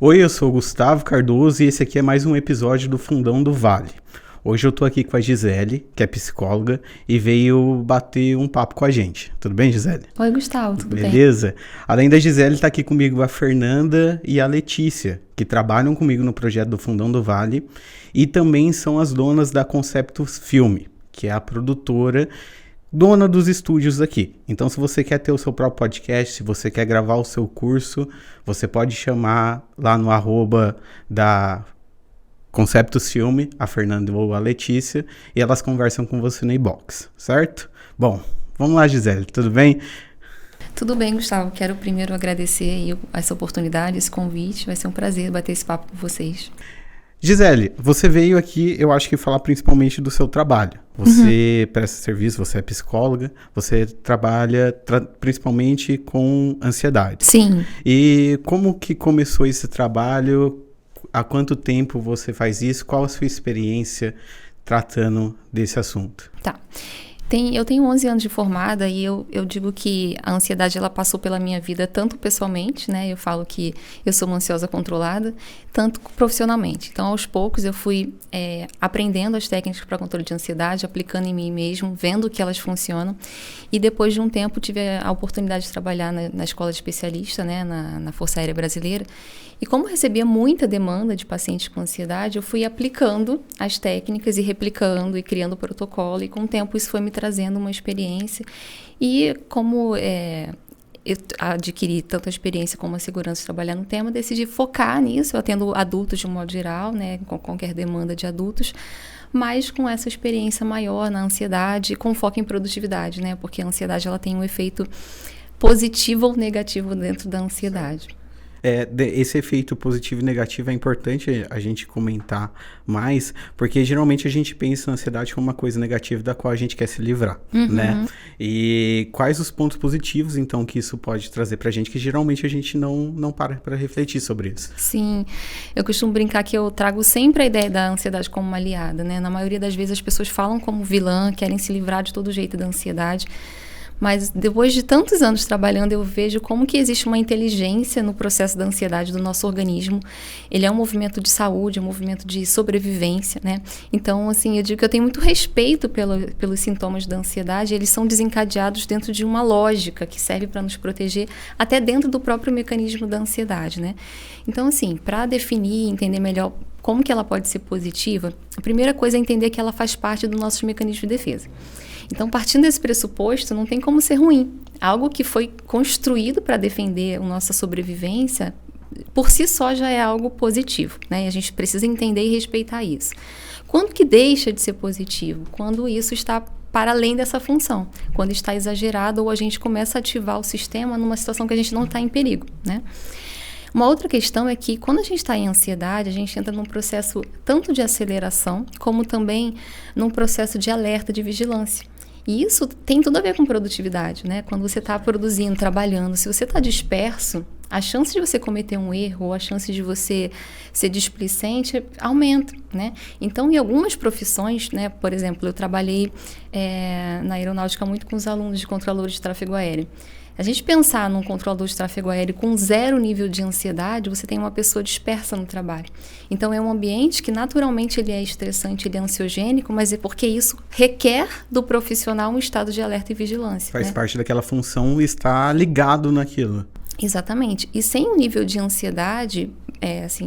Oi, eu sou o Gustavo Cardoso e esse aqui é mais um episódio do Fundão do Vale. Hoje eu tô aqui com a Gisele, que é psicóloga, e veio bater um papo com a gente. Tudo bem, Gisele? Oi, Gustavo, tudo bem? Beleza? Além da Gisele, tá aqui comigo a Fernanda e a Letícia, que trabalham comigo no projeto do Fundão do Vale e também são as donas da Conceptus Filme, que é a produtora dona dos estúdios aqui. Então, se você quer ter o seu próprio podcast, se você quer gravar o seu curso, você pode chamar lá no @ da Conceptus Filme, a Fernanda ou a Letícia, e elas conversam com você no inbox, certo? Bom, vamos lá, Gisele, tudo bem? Tudo bem, Gustavo. Quero primeiro agradecer aí essa oportunidade, esse convite. Vai ser um prazer bater esse papo com vocês. Gisele, você veio aqui, eu acho que falar principalmente do seu trabalho. Você presta serviço, você é psicóloga, você trabalha principalmente com ansiedade. Sim. E como que começou esse trabalho? Há quanto tempo você faz isso? Qual a sua experiência tratando desse assunto? Tá. Eu tenho 11 anos de formada e eu digo que a ansiedade ela passou pela minha vida tanto pessoalmente, né? Eu falo que eu sou uma ansiosa controlada, tanto profissionalmente. Então, aos poucos, eu fui aprendendo as técnicas para controle de ansiedade, aplicando em mim mesmo, vendo que elas funcionam. E depois de um tempo, tive a oportunidade de trabalhar na escola de especialista, né? Na Força Aérea Brasileira. E como recebia muita demanda de pacientes com ansiedade, eu fui aplicando as técnicas e replicando e criando protocolo. E com o tempo isso foi me trazendo uma experiência. E como eu adquiri tanto a experiência como a segurança de trabalhar no tema, decidi focar nisso. Eu atendo adultos de um modo geral, né, com qualquer demanda de adultos, mas com essa experiência maior na ansiedade, com foco em produtividade, né, porque a ansiedade ela tem um efeito positivo ou negativo dentro da ansiedade. Esse efeito positivo e negativo é importante a gente comentar mais, porque geralmente a gente pensa na ansiedade como uma coisa negativa da qual a gente quer se livrar, né? E quais os pontos positivos, então, que isso pode trazer pra gente, que geralmente a gente não para refletir sobre isso. Sim, eu costumo brincar que eu trago sempre a ideia da ansiedade como uma aliada, né? Na maioria das vezes as pessoas falam como vilã, querem se livrar de todo jeito da ansiedade. Mas depois de tantos anos trabalhando, eu vejo como que existe uma inteligência no processo da ansiedade do nosso organismo. Ele é um movimento de saúde, é um movimento de sobrevivência, né? Então, assim, eu digo que eu tenho muito respeito pelos sintomas da ansiedade. Eles são desencadeados dentro de uma lógica que serve para nos proteger, até dentro do próprio mecanismo da ansiedade, né? Então, assim, para definir e entender melhor como que ela pode ser positiva, a primeira coisa é entender que ela faz parte do nosso mecanismo de defesa. Então, partindo desse pressuposto, não tem como ser ruim. Algo que foi construído para defender a nossa sobrevivência, por si só já é algo positivo, né? E a gente precisa entender e respeitar isso. Quando que deixa de ser positivo? Quando isso está para além dessa função. Quando está exagerado ou a gente começa a ativar o sistema numa situação que a gente não está em perigo, né? Uma outra questão é que quando a gente está em ansiedade, a gente entra num processo tanto de aceleração, como também num processo de alerta, de vigilância. E isso tem tudo a ver com produtividade, né? Quando você está produzindo, trabalhando, se você está disperso, a chance de você cometer um erro ou a chance de você ser displicente aumenta, né? Então, em algumas profissões, né? Por exemplo, eu trabalhei na aeronáutica muito com os alunos de controladores de tráfego aéreo. A gente pensar num controlador de tráfego aéreo com 0 nível de ansiedade, você tem uma pessoa dispersa no trabalho. Então, é um ambiente que naturalmente ele é estressante, ele é ansiogênico, mas é porque isso requer do profissional um estado de alerta e vigilância. Faz parte daquela função estar ligado naquilo. Exatamente. E sem um nível de ansiedade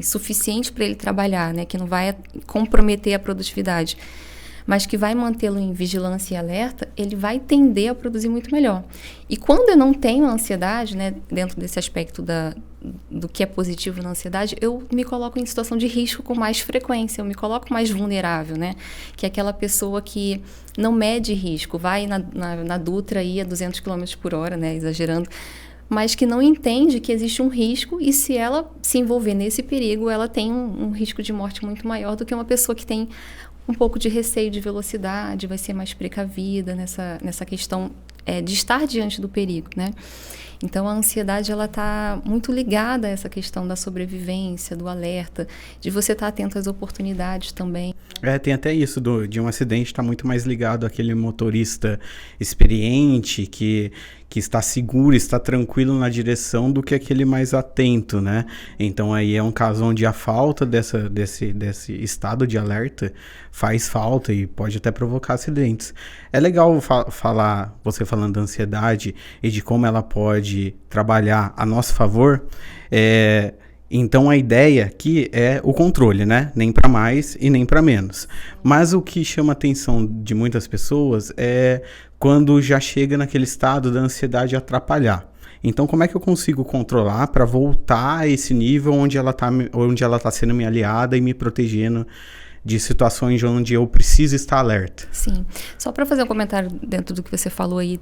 suficiente para ele trabalhar, né, que não vai comprometer a produtividade, mas que vai mantê-lo em vigilância e alerta, ele vai tender a produzir muito melhor. E quando eu não tenho ansiedade, né, dentro desse aspecto do que é positivo na ansiedade, eu me coloco em situação de risco com mais frequência, eu me coloco mais vulnerável, né? Que é aquela pessoa que não mede risco, vai na Dutra aí a 200 km por hora, né, exagerando, mas que não entende que existe um risco e se ela se envolver nesse perigo, ela tem um risco de morte muito maior do que uma pessoa que tem um pouco de receio de velocidade, vai ser mais precavida nessa questão de estar diante do perigo, né? Então, a ansiedade, ela está muito ligada a essa questão da sobrevivência, do alerta, de você estar atento às oportunidades também. Tem até isso de um acidente, está muito mais ligado àquele motorista experiente que está seguro, está tranquilo na direção do que aquele mais atento, né? Então aí é um caso onde a falta desse estado de alerta faz falta e pode até provocar acidentes. É legal falar, você falando da ansiedade e de como ela pode trabalhar a nosso favor. Então a ideia aqui é o controle, né? Nem para mais e nem para menos. Mas o que chama a atenção de muitas pessoas é quando já chega naquele estado da ansiedade atrapalhar. Então como é que eu consigo controlar para voltar a esse nível onde ela tá sendo minha aliada e me protegendo de situações onde eu preciso estar alerta? Sim. Só para fazer um comentário dentro do que você falou aí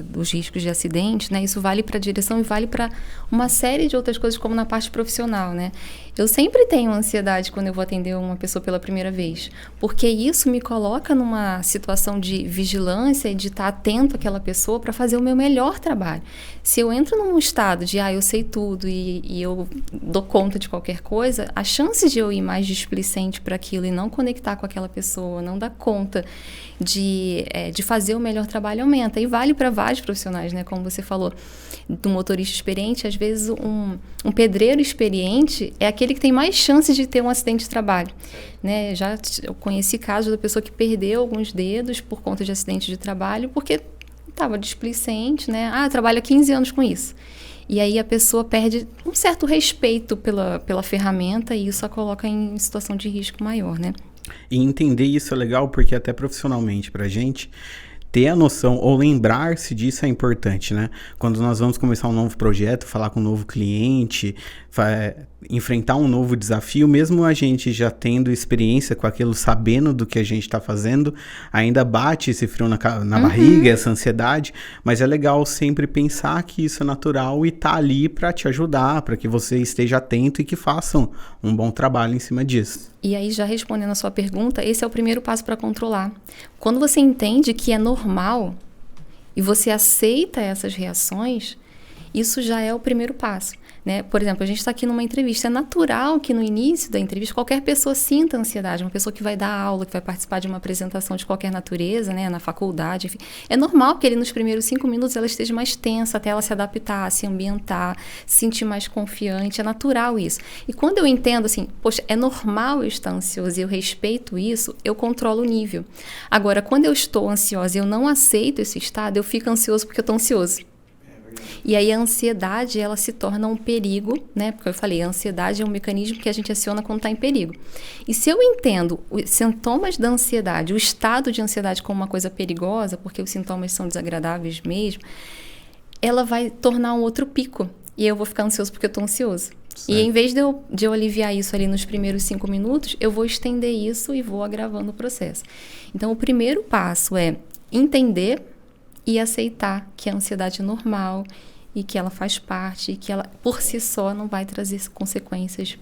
dos riscos de acidente, né? Isso vale para a direção e vale para uma série de outras coisas, como na parte profissional, né? Eu sempre tenho ansiedade quando eu vou atender uma pessoa pela primeira vez, porque isso me coloca numa situação de vigilância e de estar atento àquela pessoa para fazer o meu melhor trabalho. Se eu entro num estado de, eu sei tudo e eu dou conta de qualquer coisa, a chance de eu ir mais displicente para aquilo e não conectar com aquela pessoa, não dar conta de fazer o melhor trabalho aumenta. E vale para vários profissionais, né? Como você falou, do motorista experiente, às vezes um pedreiro experiente é aquele que tem mais chances de ter um acidente de trabalho, né? Eu conheci casos da pessoa que perdeu alguns dedos por conta de acidente de trabalho, porque estava displicente, né? Trabalha 15 anos com isso. E aí a pessoa perde um certo respeito pela ferramenta e isso a coloca em situação de risco maior, né? E entender isso é legal porque até profissionalmente pra gente ter a noção ou lembrar-se disso é importante, né? Quando nós vamos começar um novo projeto, falar com um novo cliente, enfrentar um novo desafio, mesmo a gente já tendo experiência com aquilo, sabendo do que a gente está fazendo, ainda bate esse frio na barriga, essa ansiedade, mas é legal sempre pensar que isso é natural e tá ali para te ajudar, para que você esteja atento e que façam um bom trabalho em cima disso. E aí, já respondendo a sua pergunta, esse é o primeiro passo para controlar. Quando você entende que é normal e você aceita essas reações, isso já é o primeiro passo, né? Por exemplo, a gente está aqui numa entrevista. É natural que no início da entrevista qualquer pessoa sinta ansiedade. Uma pessoa que vai dar aula, que vai participar de uma apresentação de qualquer natureza, né? Na faculdade, enfim. É normal que nos primeiros 5 minutos ela esteja mais tensa até ela se adaptar, se ambientar, se sentir mais confiante. É natural isso. E quando eu entendo assim, poxa, é normal eu estar ansioso e eu respeito isso, eu controlo o nível. Agora, quando eu estou ansiosa e eu não aceito esse estado, eu fico ansioso porque eu estou ansioso. E aí a ansiedade, ela se torna um perigo, né? Porque eu falei, a ansiedade é um mecanismo que a gente aciona quando está em perigo. E se eu entendo os sintomas da ansiedade, o estado de ansiedade como uma coisa perigosa, porque os sintomas são desagradáveis mesmo, ela vai tornar um outro pico. E eu vou ficar ansioso porque eu estou ansioso. Certo. E em vez de eu aliviar isso ali nos primeiros 5 minutos, eu vou estender isso e vou agravando o processo. Então, o primeiro passo é entender e aceitar que a ansiedade é normal e que ela faz parte e que ela, por si só, não vai trazer consequências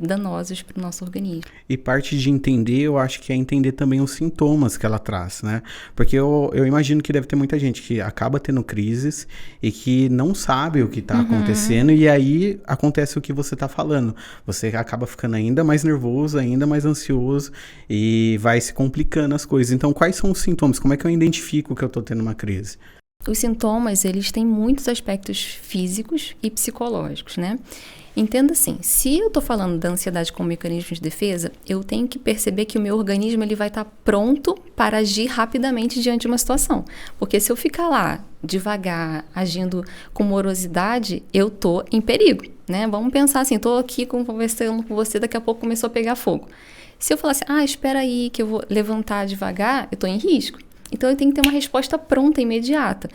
danosas para o nosso organismo. E parte de entender, eu acho que é entender também os sintomas que ela traz, né? Porque eu imagino que deve ter muita gente que acaba tendo crises e que não sabe o que está acontecendo e aí acontece o que você está falando. Você acaba ficando ainda mais nervoso, ainda mais ansioso e vai se complicando as coisas. Então, quais são os sintomas? Como é que eu identifico que eu estou tendo uma crise? Os sintomas, eles têm muitos aspectos físicos e psicológicos, né? Entenda assim, se eu estou falando da ansiedade como mecanismo de defesa, eu tenho que perceber que o meu organismo ele vai estar pronto para agir rapidamente diante de uma situação. Porque se eu ficar lá, devagar, agindo com morosidade, eu estou em perigo, né? Vamos pensar assim, estou aqui conversando com você, daqui a pouco começou a pegar fogo. Se eu falar assim, espera aí que eu vou levantar devagar, eu estou em risco. Então, eu tenho que ter uma resposta pronta, imediata.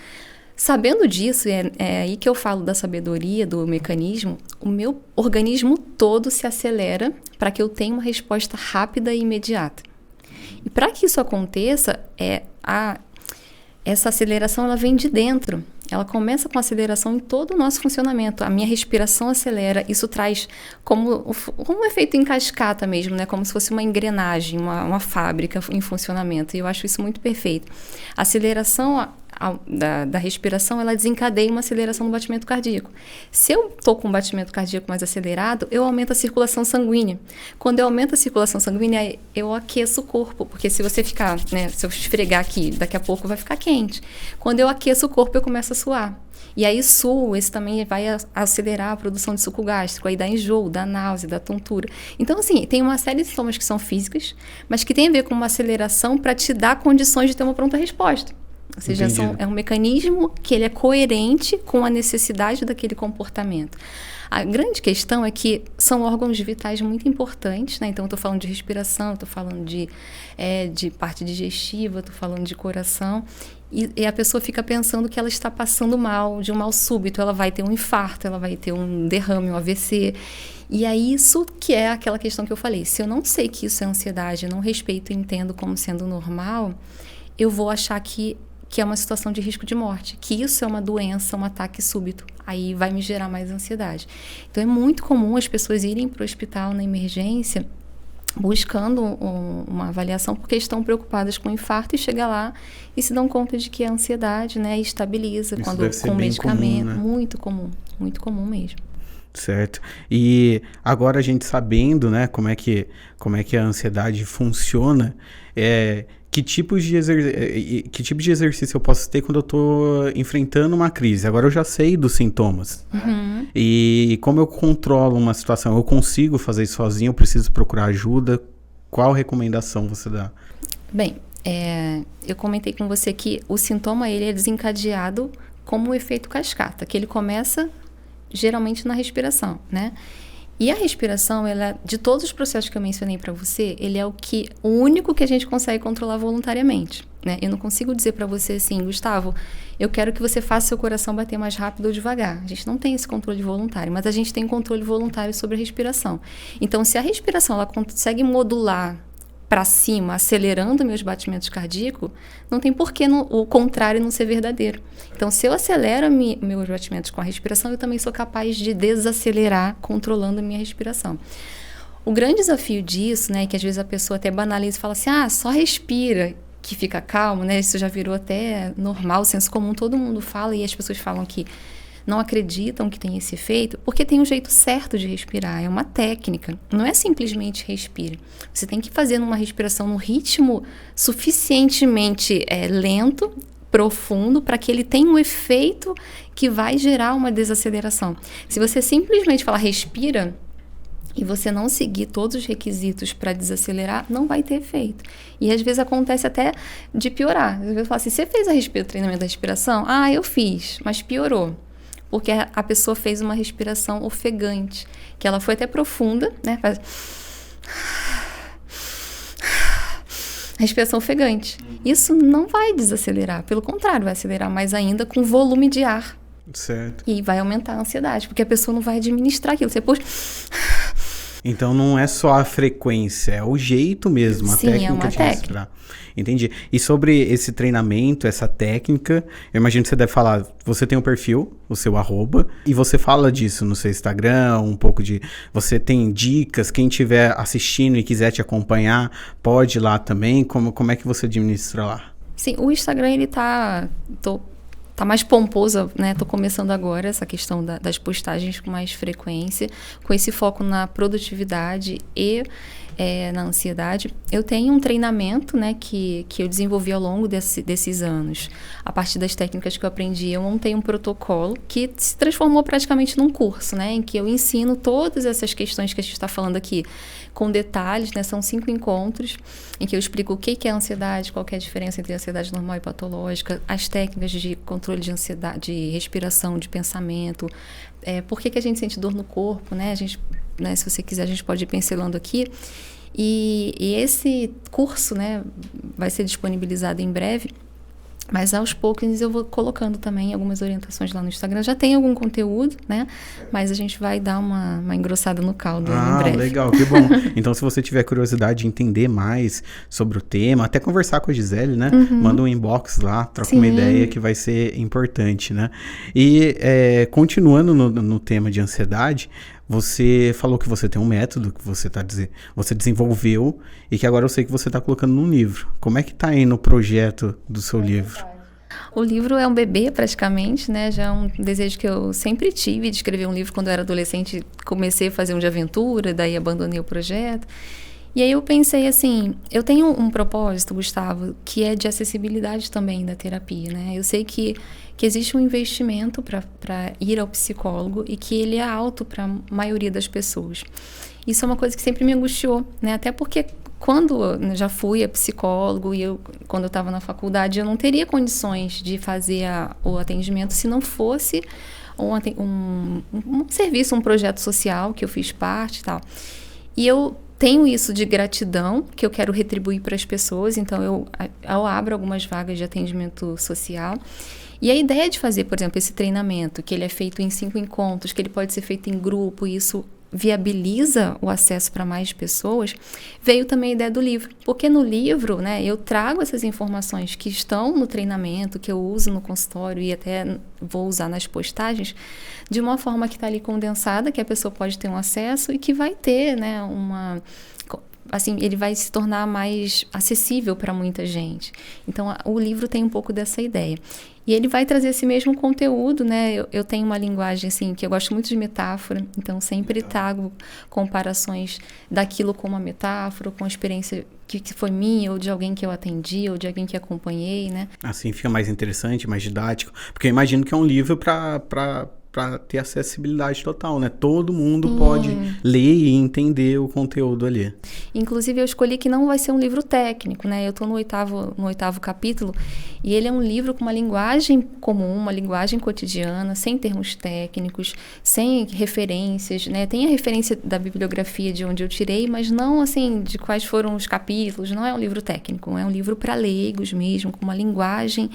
Sabendo disso, é aí que eu falo da sabedoria, do mecanismo, o meu organismo todo se acelera para que eu tenha uma resposta rápida e imediata. E para que isso aconteça, essa aceleração ela vem de dentro. Ela começa com aceleração em todo o nosso funcionamento. A minha respiração acelera. Isso traz como um efeito em cascata mesmo, né? Como se fosse uma engrenagem, uma fábrica em funcionamento. E eu acho isso muito perfeito. A aceleração da respiração, ela desencadeia uma aceleração do batimento cardíaco. Se eu estou com um batimento cardíaco mais acelerado, eu aumento a circulação sanguínea. Quando eu aumento a circulação sanguínea, eu aqueço o corpo, porque se você ficar, né, se eu esfregar aqui, daqui a pouco vai ficar quente. Quando eu aqueço o corpo, eu começo a suar. E aí suo, esse também vai acelerar a produção de suco gástrico, aí dá enjoo, dá náusea, dá tontura. Então, assim, tem uma série de sintomas que são físicos, mas que tem a ver com uma aceleração para te dar condições de ter uma pronta resposta. Ou seja, é um mecanismo que ele é coerente com a necessidade daquele comportamento. A grande questão é que são órgãos vitais muito importantes, né? Então, eu estou falando de respiração, estou falando de parte digestiva, estou falando de coração. E a pessoa fica pensando que ela está passando mal, de um mal súbito. Ela vai ter um infarto, ela vai ter um derrame, um AVC. E é isso que é aquela questão que eu falei. Se eu não sei que isso é ansiedade, eu não respeito e entendo como sendo normal, eu vou achar que é uma situação de risco de morte, que isso é uma doença, um ataque súbito. Aí vai me gerar mais ansiedade. Então, é muito comum as pessoas irem para o hospital na emergência buscando uma avaliação porque estão preocupadas com o infarto e chega lá e se dão conta de que é ansiedade, né? E estabiliza isso quando deve ser com bem medicamento. comum, né? Muito comum mesmo. Certo. E agora a gente sabendo, né, como é que a ansiedade funciona, que tipo de exercício eu posso ter quando eu estou enfrentando uma crise? Agora eu já sei dos sintomas. Uhum. E como eu controlo uma situação? Eu consigo fazer isso sozinho? Eu preciso procurar ajuda? Qual recomendação você dá? Bem, eu comentei com você que o sintoma ele é desencadeado como um efeito cascata, que ele começa geralmente na respiração, né? E a respiração, ela, de todos os processos que eu mencionei para você, ele é o único que a gente consegue controlar voluntariamente, né? Eu não consigo dizer para você assim, Gustavo, eu quero que você faça seu coração bater mais rápido ou devagar. A gente não tem esse controle voluntário, mas a gente tem controle voluntário sobre a respiração. Então, se a respiração ela consegue modular para cima, acelerando meus batimentos cardíacos, não tem por que o contrário não ser verdadeiro. Então, se eu acelero meus batimentos com a respiração, eu também sou capaz de desacelerar controlando a minha respiração. O grande desafio disso, né, que às vezes a pessoa até banaliza e fala assim, só respira que fica calmo, né? Isso já virou até normal, senso comum, todo mundo fala e as pessoas falam que não acreditam que tem esse efeito, porque tem um jeito certo de respirar, é uma técnica, não é simplesmente respire. Você tem que fazer uma respiração num ritmo suficientemente lento, profundo, para que ele tenha um efeito que vai gerar uma desaceleração. Se você simplesmente falar respira, e você não seguir todos os requisitos para desacelerar, não vai ter efeito. E às vezes acontece até de piorar. Às vezes fala assim, você fez o treinamento da respiração? Eu fiz, mas piorou. Porque a pessoa fez uma respiração ofegante, que ela foi até profunda, né? Faz respiração ofegante. Isso não vai desacelerar, pelo contrário, vai acelerar mais ainda com volume de ar. Certo. E vai aumentar a ansiedade, porque a pessoa não vai administrar aquilo. Você pôs... Então não é só a frequência, é o jeito mesmo, a técnica de respirar. Entendi. E sobre esse treinamento, essa técnica, eu imagino que você deve falar, você tem um perfil, o seu @, e você fala disso no seu Instagram, um pouco de... Você tem dicas, quem estiver assistindo e quiser te acompanhar, pode ir lá também, como é que você administra lá? Sim, o Instagram, ele tá mais pomposo, né? Tô começando agora essa questão das postagens com mais frequência, com esse foco na produtividade e na ansiedade. Eu tenho um treinamento, né, que eu desenvolvi ao longo desses anos. A partir das técnicas que eu aprendi, eu montei um protocolo que se transformou praticamente num curso, né, em que eu ensino todas essas questões que a gente está falando aqui, com detalhes, né, são 5 encontros, em que eu explico o que é ansiedade, qual que é a diferença entre ansiedade normal e patológica, as técnicas de controle de ansiedade, de respiração, de pensamento, por que a gente sente dor no corpo, né, se você quiser, a gente pode ir pincelando aqui. E esse curso, né, vai ser disponibilizado em breve, mas aos poucos eu vou colocando também algumas orientações lá no Instagram. Já tem algum conteúdo, né, mas a gente vai dar uma engrossada no caldo em breve. Legal, que bom. Então, se você tiver curiosidade de entender mais sobre o tema, até conversar com a Gisele, né, manda um inbox lá, troca uma ideia que vai ser importante, né. E continuando no tema de ansiedade, você falou que você tem um método que você desenvolveu e que agora eu sei que você está colocando num livro. Como é que está aí no projeto do seu livro? O livro é um bebê, praticamente, né? Já é um desejo que eu sempre tive de escrever um livro. Quando eu era adolescente, comecei a fazer um de aventura, daí abandonei o projeto. E aí eu pensei assim, eu tenho um propósito, Gustavo, que é de acessibilidade também da terapia, né? Eu sei que existe um investimento para ir ao psicólogo e que ele é alto para a maioria das pessoas. Isso é uma coisa que sempre me angustiou, né? Até porque quando eu já fui a psicólogo e quando eu estava na faculdade, eu não teria condições de fazer o atendimento se não fosse um serviço, um projeto social que eu fiz parte e tal. E eu tenho isso de gratidão, que eu quero retribuir para as pessoas, então eu abro algumas vagas de atendimento social. E a ideia de fazer, por exemplo, esse treinamento, que ele é feito em 5 encontros, que ele pode ser feito em grupo, e isso viabiliza o acesso para mais pessoas, veio também a ideia do livro. Porque no livro, né, eu trago essas informações que estão no treinamento, que eu uso no consultório e até vou usar nas postagens, de uma forma que está ali condensada, que a pessoa pode ter um acesso e que vai ter, né, assim, ele vai se tornar mais acessível para muita gente. Então, o livro tem um pouco dessa ideia. E ele vai trazer esse mesmo conteúdo, né? Eu tenho uma linguagem, assim, que eu gosto muito de metáfora, então sempre trago comparações daquilo com uma metáfora, com a experiência que foi minha, ou de alguém que eu atendi, ou de alguém que acompanhei, né? Assim fica mais interessante, mais didático, porque eu imagino que é um livro para ter acessibilidade total, né? Todo mundo pode ler e entender o conteúdo ali. Inclusive, eu escolhi que não vai ser um livro técnico, né? Eu estou no oitavo capítulo e ele é um livro com uma linguagem comum, uma linguagem cotidiana, sem termos técnicos, sem referências, né? Tem a referência da bibliografia de onde eu tirei, mas não, assim, de quais foram os capítulos. Não é um livro técnico, é um livro para leigos mesmo, com uma linguagem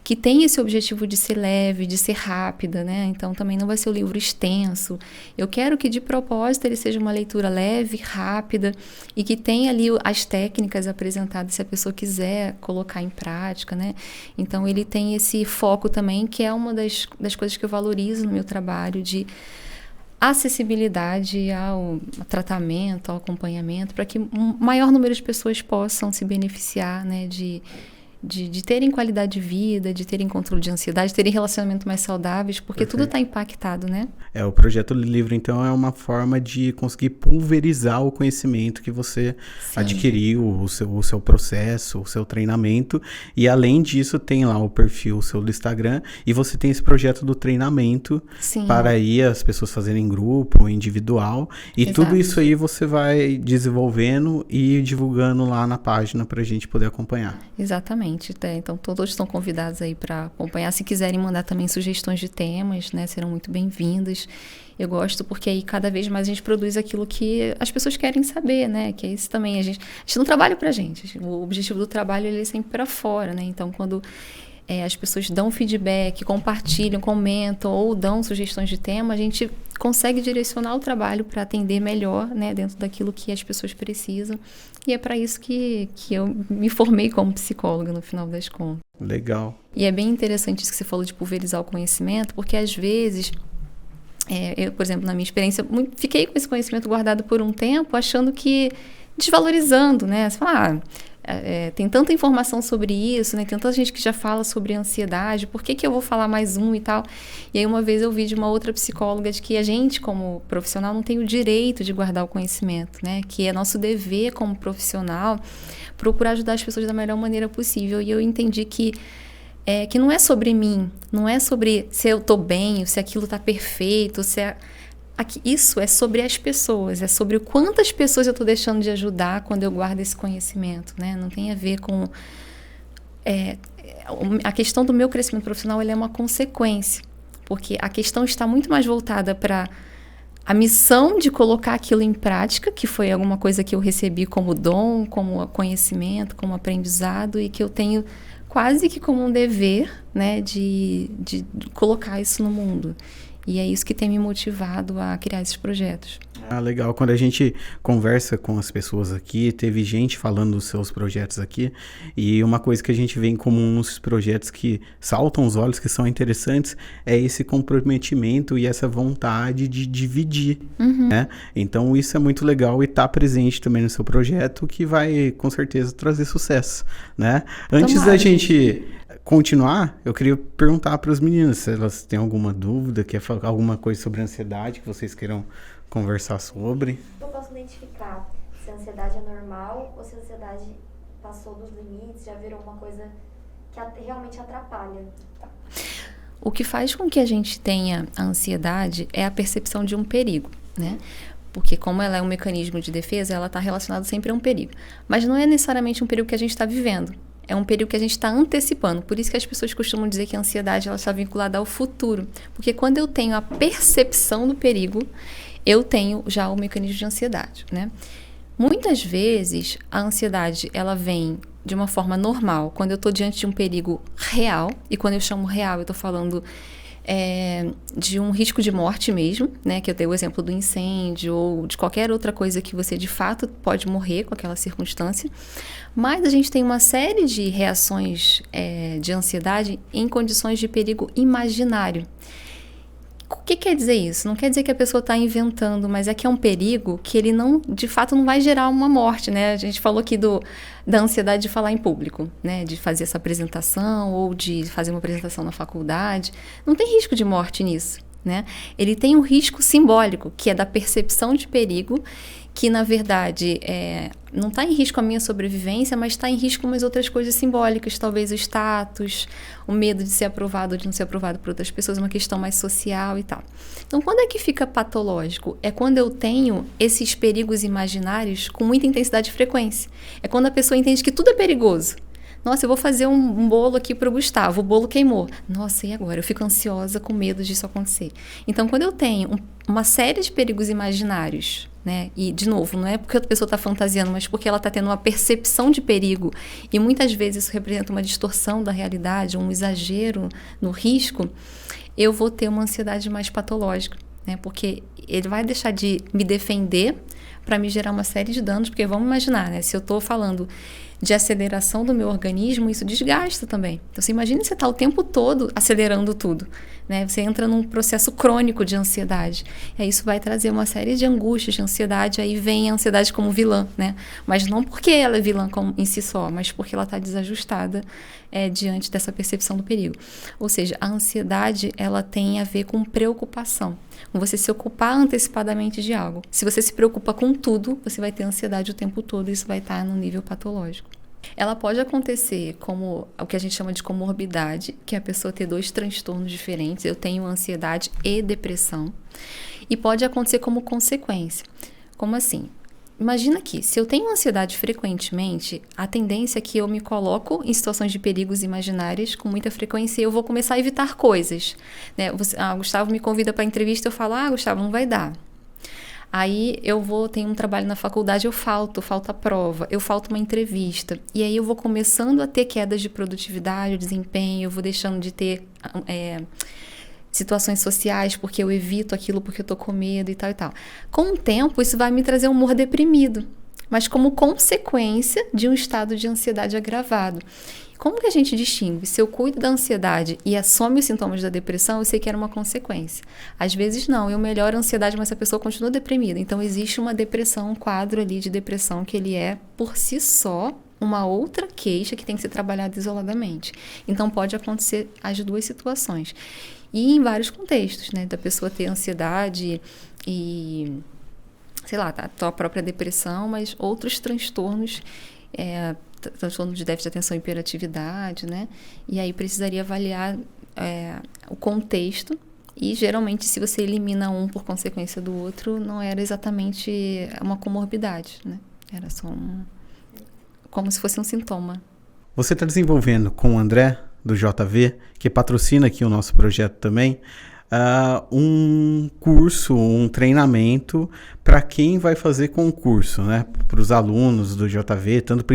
que tem esse objetivo de ser leve, de ser rápida, né? Então, também não vai ser um livro extenso. Eu quero que, de propósito, ele seja uma leitura leve, rápida e que tenha ali as técnicas apresentadas, se a pessoa quiser colocar em prática, né? Então, ele tem esse foco também, que é uma das coisas que eu valorizo no meu trabalho, de acessibilidade ao tratamento, ao acompanhamento, para que um maior número de pessoas possam se beneficiar, né, de terem qualidade de vida, de terem controle de ansiedade, de terem relacionamento mais saudáveis, porque Perfeito. Tudo está impactado, né? O projeto do livro, então, é uma forma de conseguir pulverizar o conhecimento que você Sim. adquiriu, o seu processo, o seu treinamento, e além disso tem lá o perfil seu do Instagram, e você tem esse projeto do treinamento Sim. para aí as pessoas fazerem em grupo, individual, e Exato. Tudo isso aí você vai desenvolvendo e divulgando lá na página para a gente poder acompanhar. Exatamente. Então, todos estão convidados aí para acompanhar. Se quiserem mandar também sugestões de temas, né, serão muito bem-vindas. Eu gosto porque aí cada vez mais a gente produz aquilo que as pessoas querem saber, né? Que é isso também. A gente não trabalha pra gente. O objetivo do trabalho ele é sempre para fora, né? Então, quando as pessoas dão feedback, compartilham, comentam ou dão sugestões de tema, a gente consegue direcionar o trabalho para atender melhor, né, dentro daquilo que as pessoas precisam. E é para isso que eu me formei como psicóloga, no final das contas. Legal. E é bem interessante isso que você falou de pulverizar o conhecimento, porque às vezes, eu, por exemplo, na minha experiência, fiquei com esse conhecimento guardado por um tempo, achando que, desvalorizando, né? Você fala, tem tanta informação sobre isso, né? Tem tanta gente que já fala sobre ansiedade, por que eu vou falar mais um e tal? E aí uma vez eu vi de uma outra psicóloga de que a gente, como profissional, não tem o direito de guardar o conhecimento, né? Que é nosso dever como profissional procurar ajudar as pessoas da melhor maneira possível. E eu entendi que não é sobre mim, não é sobre se eu tô bem, se aquilo tá perfeito, isso é sobre as pessoas, é sobre quantas pessoas eu estou deixando de ajudar quando eu guardo esse conhecimento, né? Não tem a ver com... a questão do meu crescimento profissional ele é uma consequência, porque a questão está muito mais voltada para a missão de colocar aquilo em prática, que foi alguma coisa que eu recebi como dom, como conhecimento, como aprendizado, e que eu tenho quase que como um dever, né, de colocar isso no mundo. E é isso que tem me motivado a criar esses projetos. Legal. Quando a gente conversa com as pessoas aqui, teve gente falando dos seus projetos aqui, e uma coisa que a gente vê em comum nos projetos que saltam os olhos, que são interessantes, é esse comprometimento e essa vontade de dividir, né? Então isso é muito legal e está presente também no seu projeto, que vai com certeza trazer sucesso, né? Antes da gente continuar, eu queria perguntar para as meninas se elas têm alguma dúvida, quer falar alguma coisa sobre ansiedade que vocês queiram conversar sobre. Eu posso identificar se a ansiedade é normal ou se a ansiedade passou dos limites, já virou uma coisa que realmente atrapalha. O que faz com que a gente tenha a ansiedade é a percepção de um perigo, né? Porque como ela é um mecanismo de defesa, ela está relacionada sempre a um perigo. Mas não é necessariamente um perigo que a gente está vivendo. É um perigo que a gente está antecipando. Por isso que as pessoas costumam dizer que a ansiedade ela está vinculada ao futuro. Porque quando eu tenho a percepção do perigo, eu tenho já o mecanismo de ansiedade, né? Muitas vezes, a ansiedade ela vem de uma forma normal, quando eu estou diante de um perigo real. E quando eu chamo real, eu estou falando de um risco de morte mesmo, né? Que eu dei o exemplo do incêndio ou de qualquer outra coisa que você de fato pode morrer com aquela circunstância. Mas a gente tem uma série de reações de ansiedade em condições de perigo imaginário. O que quer dizer isso? Não quer dizer que a pessoa está inventando, mas é que é um perigo que ele não, de fato, não vai gerar uma morte, né? A gente falou aqui da ansiedade de falar em público, né? De fazer essa apresentação ou de fazer uma apresentação na faculdade. Não tem risco de morte nisso, né? Ele tem um risco simbólico, que é da percepção de perigo, que, na verdade, não está em risco a minha sobrevivência, mas está em risco umas outras coisas simbólicas, talvez o status, o medo de ser aprovado ou de não ser aprovado por outras pessoas, uma questão mais social e tal. Então, quando é que fica patológico? É quando eu tenho esses perigos imaginários com muita intensidade e frequência. É quando a pessoa entende que tudo é perigoso. Nossa, eu vou fazer um bolo aqui para o Gustavo, o bolo queimou. Nossa, e agora? Eu fico ansiosa com medo disso acontecer. Então, quando eu tenho uma série de perigos imaginários, né? E, de novo, não é porque a pessoa está fantasiando, mas porque ela está tendo uma percepção de perigo, e muitas vezes isso representa uma distorção da realidade, um exagero no risco, eu vou ter uma ansiedade mais patológica, né? Porque ele vai deixar de me defender para me gerar uma série de danos, porque vamos imaginar, né? Se eu estou falando de aceleração do meu organismo, isso desgasta também. Então, você imagina você estar o tempo todo acelerando tudo, né? Você entra num processo crônico de ansiedade. E aí isso vai trazer uma série de angústias, de ansiedade. Aí vem a ansiedade como vilã, né? Mas não porque ela é vilã em si só, mas porque ela está desajustada diante dessa percepção do perigo. Ou seja, a ansiedade, ela tem a ver com preocupação. Com você se ocupar antecipadamente de algo. Se você se preocupa com tudo, você vai ter ansiedade o tempo todo e isso vai estar no nível patológico. Ela pode acontecer como o que a gente chama de comorbidade, que é a pessoa ter 2 transtornos diferentes. Eu tenho ansiedade e depressão. E pode acontecer como consequência. Como assim? Imagina que, se eu tenho ansiedade frequentemente, a tendência é que eu me coloco em situações de perigos imaginários com muita frequência e eu vou começar a evitar coisas, né? Gustavo me convida para entrevista, eu falo, Gustavo, não vai dar. Aí tenho um trabalho na faculdade, eu falto a prova, eu falto uma entrevista. E aí eu vou começando a ter quedas de produtividade, desempenho, eu vou deixando de ter situações sociais porque eu evito aquilo porque eu tô com medo e tal e tal. Com o tempo, isso vai me trazer um humor deprimido, mas como consequência de um estado de ansiedade agravado. Como que a gente distingue? Se eu cuido da ansiedade e assumo os sintomas da depressão, eu sei que era uma consequência. Às vezes não, eu melhoro a ansiedade, mas a pessoa continua deprimida. Então existe uma depressão, um quadro ali de depressão que ele é, por si só, uma outra queixa que tem que ser trabalhada isoladamente. Então pode acontecer as 2 situações. E em vários contextos, né? Da pessoa ter ansiedade e, sei lá, a própria depressão, mas outros transtornos, transtorno de déficit de atenção e hiperatividade, né? E aí precisaria avaliar o contexto. E geralmente, se você elimina um por consequência do outro, não era exatamente uma comorbidade, né? Era só como se fosse um sintoma. Você está desenvolvendo com o André, do JV, que patrocina aqui o nosso projeto também, um curso, um treinamento para quem vai fazer concurso, né? Para os alunos do JV, tanto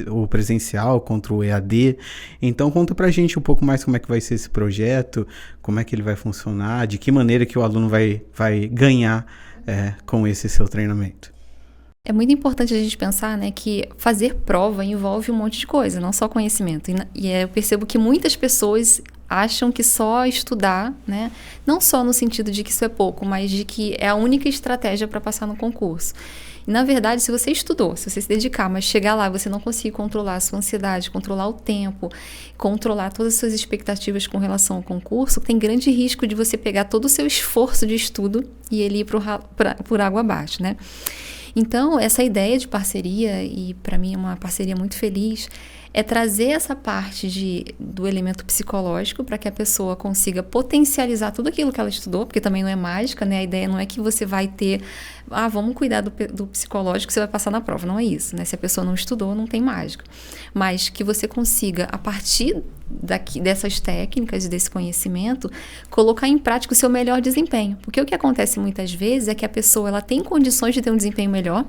o presencial quanto o EAD. Então, conta para a gente um pouco mais como é que vai ser esse projeto, como é que ele vai funcionar, de que maneira que o aluno vai ganhar com esse seu treinamento. É muito importante a gente pensar, né, que fazer prova envolve um monte de coisa, não só conhecimento. Eu percebo que muitas pessoas acham que só estudar, né, não só no sentido de que isso é pouco, mas de que é a única estratégia para passar no concurso. E, na verdade, se você estudou, se você se dedicar, mas chegar lá, você não conseguir controlar a sua ansiedade, controlar o tempo, controlar todas as suas expectativas com relação ao concurso, tem grande risco de você pegar todo o seu esforço de estudo e ele ir por água abaixo, né? Então, essa ideia de parceria, e para mim é uma parceria muito feliz, é trazer essa parte do elemento psicológico para que a pessoa consiga potencializar tudo aquilo que ela estudou, porque também não é mágica, né? A ideia não é que você vai ter, vamos cuidar do psicológico que você vai passar na prova, não é isso, né? Se a pessoa não estudou, não tem mágica. Mas que você consiga, a partir dessas técnicas e desse conhecimento, colocar em prática o seu melhor desempenho. Porque o que acontece muitas vezes é que a pessoa ela tem condições de ter um desempenho melhor,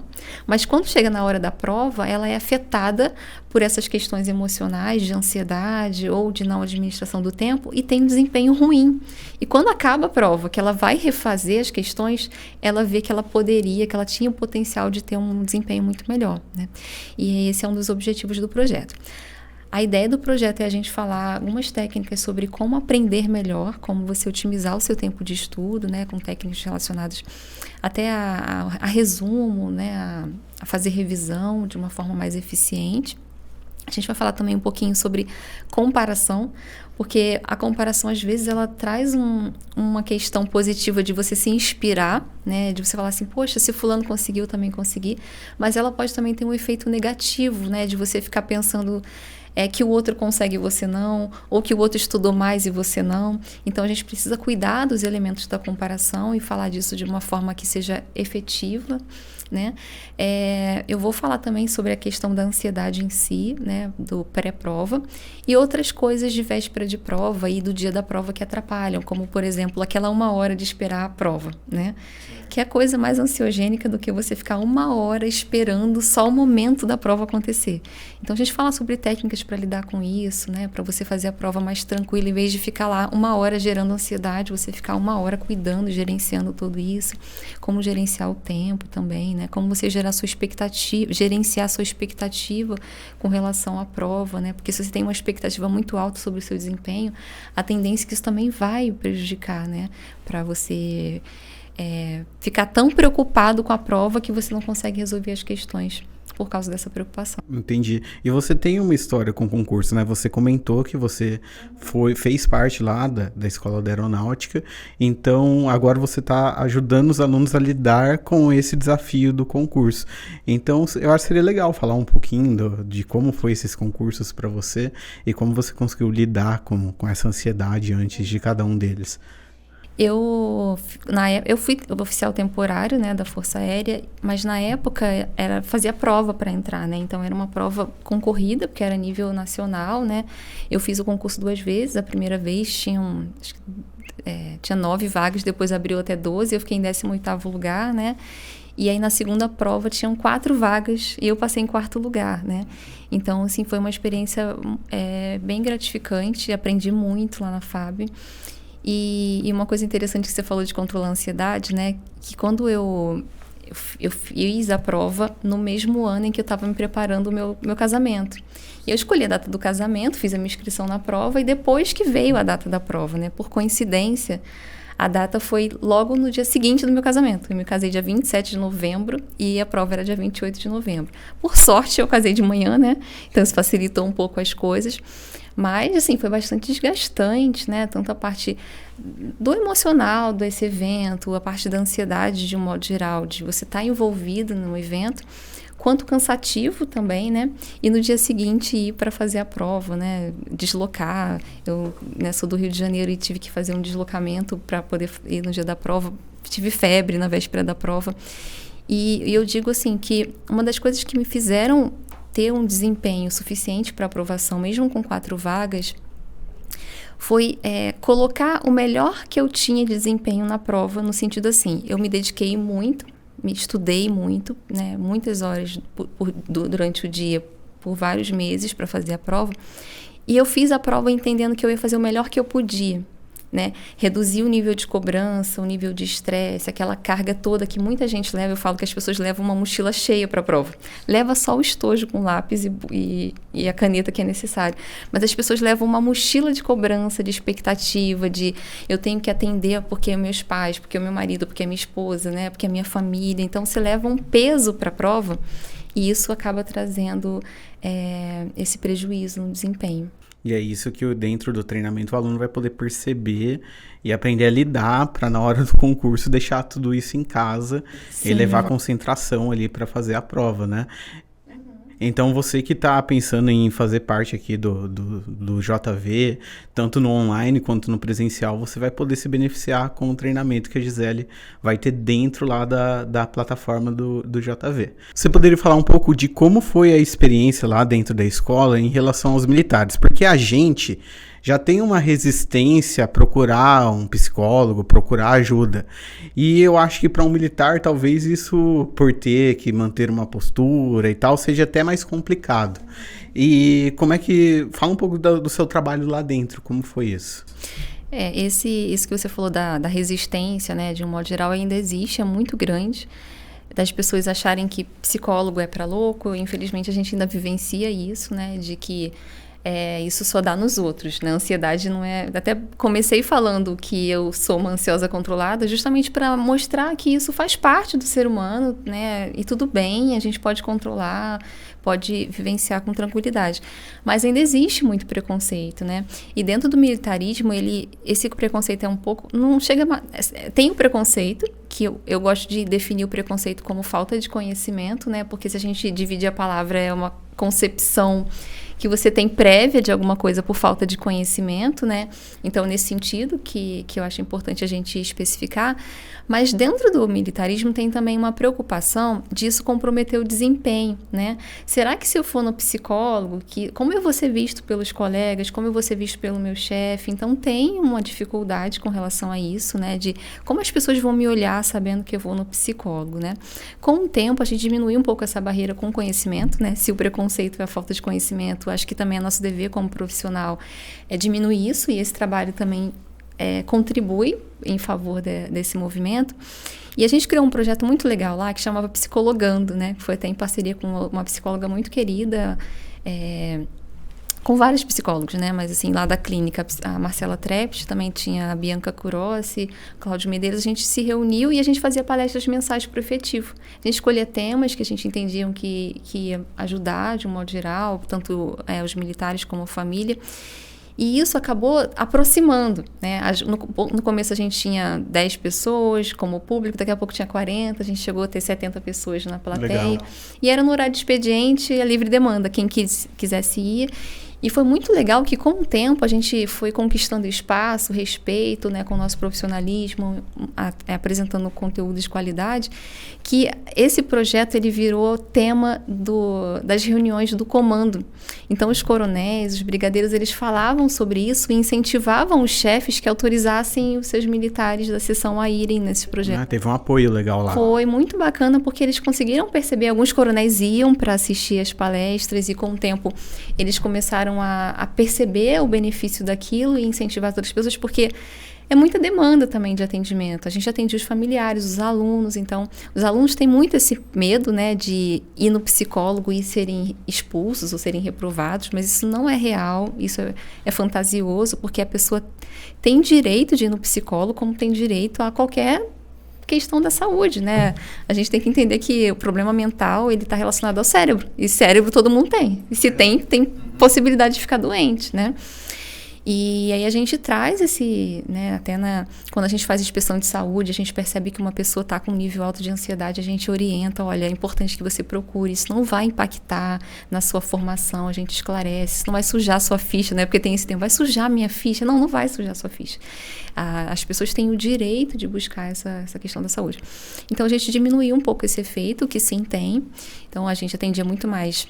mas quando chega na hora da prova, ela é afetada por essas questões emocionais, de ansiedade ou de não administração do tempo e tem um desempenho ruim. E quando acaba a prova, que ela vai refazer as questões, ela vê que ela que ela tinha o potencial de ter um desempenho muito melhor, né? E esse é um dos objetivos do projeto. A ideia do projeto é a gente falar algumas técnicas sobre como aprender melhor, como você otimizar o seu tempo de estudo, né, com técnicas relacionadas até a resumo, né, a fazer revisão de uma forma mais eficiente. A gente vai falar também um pouquinho sobre comparação, porque a comparação, às vezes, ela traz uma questão positiva de você se inspirar, né? De você falar assim, poxa, se fulano conseguiu, eu também consegui. Mas ela pode também ter um efeito negativo, né? De você ficar pensando que o outro consegue e você não, ou que o outro estudou mais e você não. Então, a gente precisa cuidar dos elementos da comparação e falar disso de uma forma que seja efetiva, né? Eu vou falar também sobre a questão da ansiedade em si, né, do pré-prova, e outras coisas de véspera de prova e do dia da prova que atrapalham, como, por exemplo, aquela 1 hora de esperar a prova, né? Que é coisa mais ansiogênica do que você ficar 1 hora esperando só o momento da prova acontecer. Então, a gente fala sobre técnicas para lidar com isso, né? Para você fazer a prova mais tranquila, em vez de ficar lá 1 hora gerando ansiedade, você ficar 1 hora cuidando, gerenciando tudo isso. Como gerenciar o tempo também, né? Como você gerenciar a sua expectativa com relação à prova, né? Porque se você tem uma expectativa muito alta sobre o seu desempenho, a tendência é que isso também vai prejudicar, né? Para você ficar tão preocupado com a prova que você não consegue resolver as questões por causa dessa preocupação. Entendi. E você tem uma história com concurso, né? Você comentou que você fez parte lá da Escola da Aeronáutica, então agora você está ajudando os alunos a lidar com esse desafio do concurso. Então, eu acho que seria legal falar um pouquinho de como foi esses concursos para você e como você conseguiu lidar com essa ansiedade antes de cada um deles. Eu fui oficial temporário, né, da Força Aérea, mas na época fazia prova para entrar, né? Então era uma prova concorrida, porque era nível nacional, né? Eu fiz o concurso 2 vezes. A primeira vez tinha 9 vagas, depois abriu até 12, eu fiquei em 18º lugar, né? E aí na segunda prova tinham 4 vagas e eu passei em 4º lugar, né? Então, assim, foi uma experiência bem gratificante, aprendi muito lá na FAB. E uma coisa interessante que você falou de controlar a ansiedade, né? Que quando eu fiz a prova no mesmo ano em que eu estava me preparando o meu casamento. E eu escolhi a data do casamento, fiz a minha inscrição na prova e depois que veio a data da prova, né? Por coincidência, a data foi logo no dia seguinte do meu casamento. Eu me casei dia 27 de novembro e a prova era dia 28 de novembro. Por sorte, eu casei de manhã, né? Então, isso facilitou um pouco as coisas. Mas, assim, foi bastante desgastante, né? Tanto a parte do emocional desse evento, a parte da ansiedade de um modo geral, de você estar envolvido no evento, quanto cansativo também, né? E no dia seguinte ir para fazer a prova, né? Deslocar. Eu sou do Rio de Janeiro e tive que fazer um deslocamento para poder ir no dia da prova. Tive febre na véspera da prova. E eu digo assim que uma das coisas que me fizeram ter um desempenho suficiente para aprovação, mesmo com 4 vagas, foi colocar o melhor que eu tinha de desempenho na prova, no sentido assim, eu me dediquei muito, me estudei muito, né, muitas horas durante o dia, por vários meses para fazer a prova, e eu fiz a prova entendendo que eu ia fazer o melhor que eu podia. né? Reduzir o nível de cobrança, o nível de estresse, aquela carga toda que muita gente leva. Eu falo que as pessoas levam uma mochila cheia para a prova. Leva só o estojo com lápis e a caneta que é necessário. Mas as pessoas levam uma mochila de cobrança, de expectativa, de eu tenho que atender porque meus pais, porque o meu marido, porque a minha esposa, né? Porque a minha família. Então, você leva um peso para a prova e isso acaba trazendo esse prejuízo no desempenho. E é isso que dentro do treinamento o aluno vai poder perceber e aprender a lidar para na hora do concurso deixar tudo isso em casa. Sim. E levar concentração ali para fazer a prova, né? Então, você que está pensando em fazer parte aqui do JV, tanto no online quanto no presencial, você vai poder se beneficiar com o treinamento que a Gisele vai ter dentro lá da plataforma do JV. Você poderia falar um pouco de como foi a experiência lá dentro da escola em relação aos militares? Porque a gente já tem uma resistência a procurar um psicólogo, procurar ajuda. E eu acho que para um militar, talvez isso, por ter que manter uma postura e tal, seja até mais complicado. E como é que... Fala um pouco do seu trabalho lá dentro, como foi isso? Isso que você falou da resistência, né, de um modo geral, ainda existe, é muito grande. Das pessoas acharem que psicólogo é para louco. Infelizmente, a gente ainda vivencia isso, né, de que isso só dá nos outros, né? A ansiedade não é... Até comecei falando que eu sou uma ansiosa controlada justamente para mostrar que isso faz parte do ser humano, né? E tudo bem, a gente pode controlar, pode vivenciar com tranquilidade. Mas ainda existe muito preconceito, né? E dentro do militarismo, esse preconceito é um pouco... Não chega... Tem o preconceito, que eu gosto de definir o preconceito como falta de conhecimento, né? Porque se a gente divide a palavra, é uma concepção que você tem prévia de alguma coisa por falta de conhecimento, né? Então, nesse sentido que eu acho importante a gente especificar, mas dentro do militarismo tem também uma preocupação disso comprometer o desempenho, né? Será que se eu for no psicólogo, como eu vou ser visto pelos colegas, como eu vou ser visto pelo meu chefe? Então, tem uma dificuldade com relação a isso, né? De como as pessoas vão me olhar sabendo que eu vou no psicólogo, né? Com o tempo, a gente diminui um pouco essa barreira com o conhecimento, né? Se o preconceito é a falta de conhecimento, acho que também é nosso dever como profissional diminuir isso, e esse trabalho também contribui em favor desse movimento. E a gente criou um projeto muito legal lá que chamava Psicologando, né? Foi até em parceria com uma psicóloga muito querida, com vários psicólogos, né? Mas assim, lá da clínica, a Marcela Trept, também tinha a Bianca Curossi, Cláudio Medeiros. A gente se reuniu e a gente fazia palestras mensais para o efetivo. A gente escolhia temas que a gente entendia que ia ajudar de um modo geral, tanto os militares como a família. E isso acabou aproximando, né? No começo a gente tinha 10 pessoas como público, daqui a pouco tinha 40, a gente chegou a ter 70 pessoas na plateia. Legal. E era no horário de expediente, a livre demanda, quem quisesse ir. E foi muito legal que, com o tempo, a gente foi conquistando espaço, respeito, né, com o nosso profissionalismo, apresentando conteúdo de qualidade, que esse projeto ele virou tema das reuniões do comando. Então, os coronéis, os brigadeiros, eles falavam sobre isso e incentivavam os chefes que autorizassem os seus militares da seção a irem nesse projeto. Teve um apoio legal lá. Foi muito bacana, porque eles conseguiram perceber, alguns coronéis iam para assistir as palestras e, com o tempo, eles começaram a perceber o benefício daquilo e incentivar outras pessoas, porque é muita demanda também de atendimento. A gente atende os familiares, os alunos. Então, os alunos têm muito esse medo, né, de ir no psicólogo e serem expulsos ou serem reprovados, mas isso não é real, isso é fantasioso, porque a pessoa tem direito de ir no psicólogo, como tem direito a qualquer questão da saúde, né? A gente tem que entender que o problema mental, ele está relacionado ao cérebro. E cérebro todo mundo tem. E se tem possibilidade de ficar doente, né? E aí a gente traz né, até quando a gente faz inspeção de saúde, a gente percebe que uma pessoa está com um nível alto de ansiedade, a gente orienta, olha, é importante que você procure, isso não vai impactar na sua formação, a gente esclarece, isso não vai sujar a sua ficha, né? Porque tem esse tempo, vai sujar a minha ficha? Não vai sujar a sua ficha. As pessoas têm o direito de buscar essa questão da saúde. Então a gente diminuiu um pouco esse efeito, que sim tem. Então a gente atendia muito mais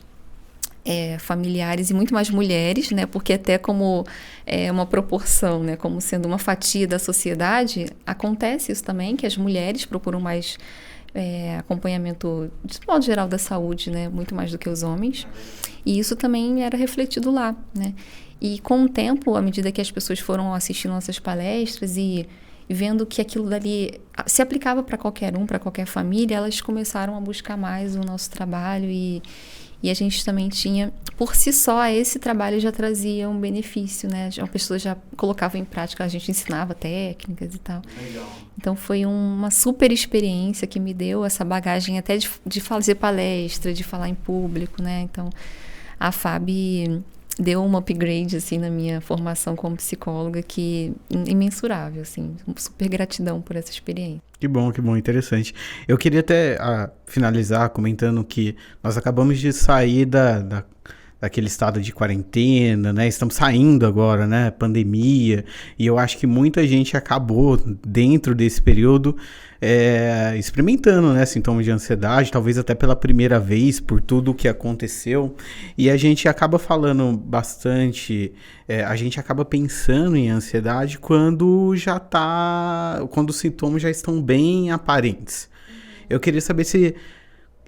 familiares e muito mais mulheres, né? Porque até como uma proporção, né? Como sendo uma fatia da sociedade, acontece isso também, que as mulheres procuram mais acompanhamento, de modo geral, da saúde, né? Muito mais do que os homens. E isso também era refletido lá, né? E com o tempo, à medida que as pessoas foram assistindo nossas palestras e vendo que aquilo dali se aplicava para qualquer um, para qualquer família, elas começaram a buscar mais o nosso trabalho e a gente também tinha, por si só, esse trabalho já trazia um benefício, né? A pessoa já colocava em prática, a gente ensinava técnicas e tal. Legal. Então foi uma super experiência que me deu essa bagagem até de fazer palestra, de falar em público, né? Então a FAB deu um upgrade, assim, na minha formação como psicóloga que imensurável, assim. Super gratidão por essa experiência. Que bom, interessante. Eu queria até finalizar comentando que nós acabamos de sair daquele estado de quarentena, né? Estamos saindo agora, né? Pandemia. E eu acho que muita gente acabou, dentro desse período, experimentando, né? Sintomas de ansiedade, talvez até pela primeira vez, por tudo o que aconteceu. E a gente acaba falando bastante, a gente acaba pensando em ansiedade quando os sintomas já estão bem aparentes. Eu queria saber se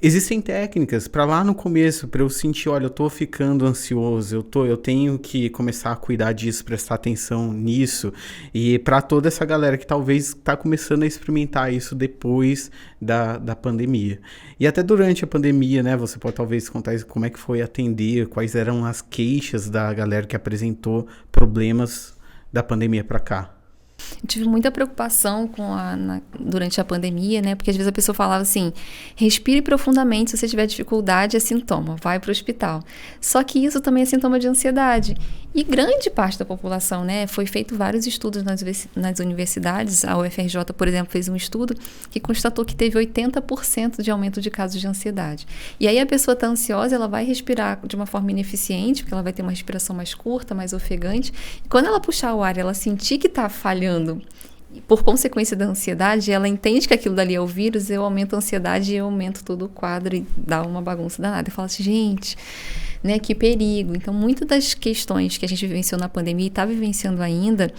existem técnicas para lá no começo, para eu sentir, olha, eu tô ficando ansioso, eu tenho que começar a cuidar disso, prestar atenção nisso, e para toda essa galera que talvez está começando a experimentar isso depois da pandemia. E até durante a pandemia, né, você pode talvez contar como é que foi atender, quais eram as queixas da galera que apresentou problemas da pandemia para cá. Eu tive muita preocupação durante a pandemia, né? Porque às vezes a pessoa falava assim, respire profundamente, se você tiver dificuldade é sintoma, vai para o hospital. Só que isso também é sintoma de ansiedade. E grande parte da população, né? Foi feito vários estudos nas universidades. A UFRJ, por exemplo, fez um estudo que constatou que teve 80% de aumento de casos de ansiedade. E aí a pessoa está ansiosa, ela vai respirar de uma forma ineficiente, porque ela vai ter uma respiração mais curta, mais ofegante. E quando ela puxar o ar, ela sentir que está falhando, por consequência da ansiedade, ela entende que aquilo dali é o vírus, eu aumento a ansiedade e eu aumento todo o quadro e dá uma bagunça danada. Eu falo assim, gente, né, que perigo. Então, muitas das questões que a gente vivenciou na pandemia e está vivenciando ainda,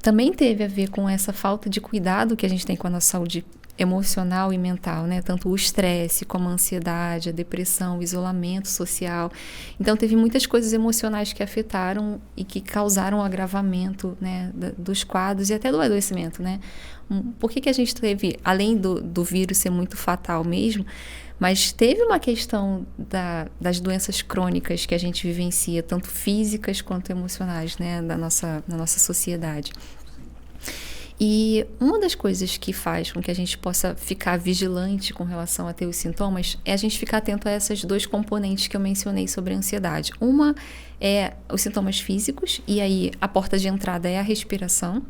também teve a ver com essa falta de cuidado que a gente tem com a nossa saúde emocional e mental, né? Tanto o estresse como a ansiedade, a depressão, o isolamento social. Então, teve muitas coisas emocionais que afetaram e que causaram o agravamento, né, dos quadros e até do adoecimento, né? Por que a gente teve, além do vírus ser muito fatal mesmo, mas teve uma questão das doenças crônicas que a gente vivencia, tanto físicas quanto emocionais, né, na nossa sociedade. E uma das coisas que faz com que a gente possa ficar vigilante com relação a ter os sintomas é a gente ficar atento a esses dois componentes que eu mencionei sobre a ansiedade. Uma é os sintomas físicos, e aí a porta de entrada é a respiração,